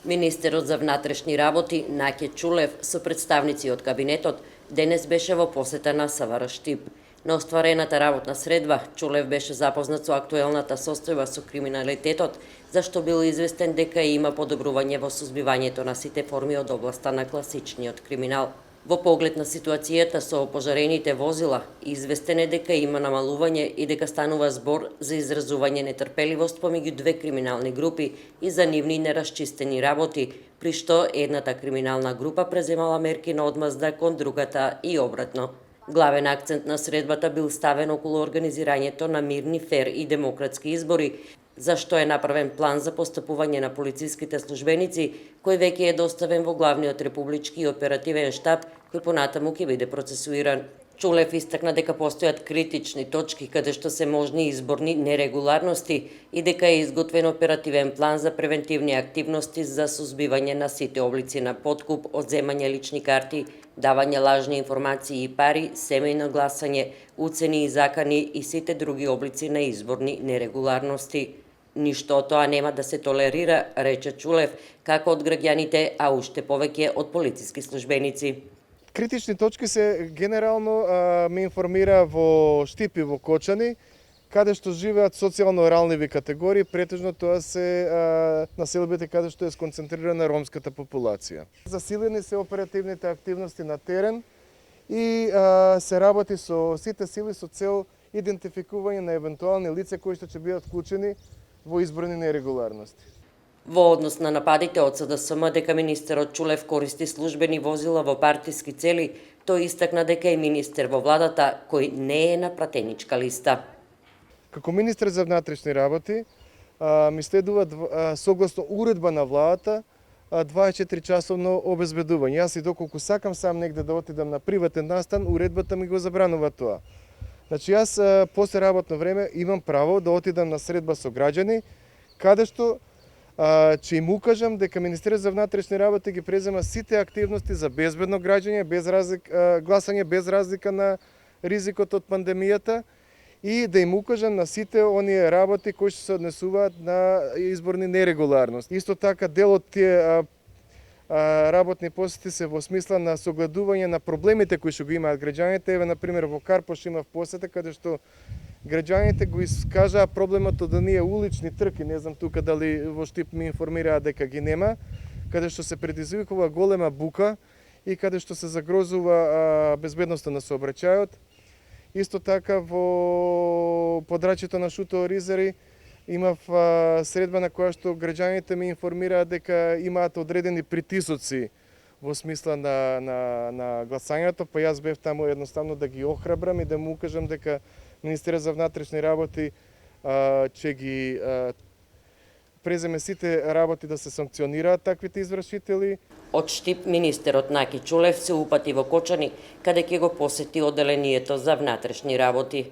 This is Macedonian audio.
Министерот за внатрешни работи Наке Чулев со представници од кабинетот денес беше во посета на СВР Штип. На остварената работна средба Чулев беше запознат со актуелната состојба со криминалитетот, зашто бил известен дека има подобрување во сузбивањето на сите форми од областа на класичниот криминал. Во поглед на ситуацијата со опожарените возила, известен е дека има намалување и дека станува збор за изразување нетрпеливост помеѓу две криминални групи и за нивни нерасчистени работи, при што едната криминална група преземала мерки на одмазда кон другата и обратно. Главен акцент на средбата бил ставен околу организирањето на мирни, фер и демократски избори, зашто е направен план за постапување на полициските службеници, кој веќе е доставен во главниот републички оперативен штаб, кој понатаму ќе биде процесуиран. Чулев истакна дека постојат критични точки каде што се можни изборни нерегуларности и дека е изготвен оперативен план за превентивни активности за сузбивање на сите облици на подкуп, одземање лични карти, давање лажни информации и пари, семејно гласање, уцени и закани и сите други облици на изборни нерегуларности. Ништо од тоа нема да се толерира, рече Чулев, како од граѓаните, а уште повеќе од полициски службеници. Критични точки се генерално ме информира во Штип и во Кочани, каде што живеат социјално ралниви категории, претежно тоа се населбите каде што е сконцентрирана ромската популација. Засилени се оперативните активности на терен и се работи со сите сили со цел идентификување на евентуални лица кои што ќе бидат вклучени во изборни нерегуларности. Во однос на нападите од СДСМ дека министерот Чулев користи службени возила во партиски цели, тој истакна дека е министер во владата кој не е на пратеничка листа. Како министер за внатрешни работи ми следува согласно уредба на владата 24 часовно обезбедување. Јас и доколку сакам сам негде да отидам на приватен настан, уредбата ми го забранува тоа. Значи јас после работно време имам право да отидам на средба со граѓани, каде што ќе им укажам дека Министерството за внатрешни работи ги презема сите активности за безбедно граѓање, гласање без разлика на ризикот од пандемијата и да им укажам на сите оние работи кои што се однесуваат на изборни нерегуларности. Исто така дел од тие работни посети се во смисла на согледување на проблемите кои што го имаат граѓаните. Еве, например, во Карпош имав посета каде што граѓаните го искажаа проблемот од оние улични трки, не знам тука дали во Штип ми информираа дека ги нема, каде што се предизвикува голема бука и каде што се загрозува безбедноста на сообраќајот. Исто така во подрачјето на Шутово Ризари имав средба на која што граѓаните ми информираа дека имаат одредени притисоци во смисла на гласањето, па јас бев таму едноставно да ги охрабрам и да му укажам дека Министерството за внатрешни работи ќе ги преземе сите работи да се санкционираат таквите извршители. Од Штип министерот Наки Чулев се упати во Кочани, каде ќе го посети одделението за внатрешни работи.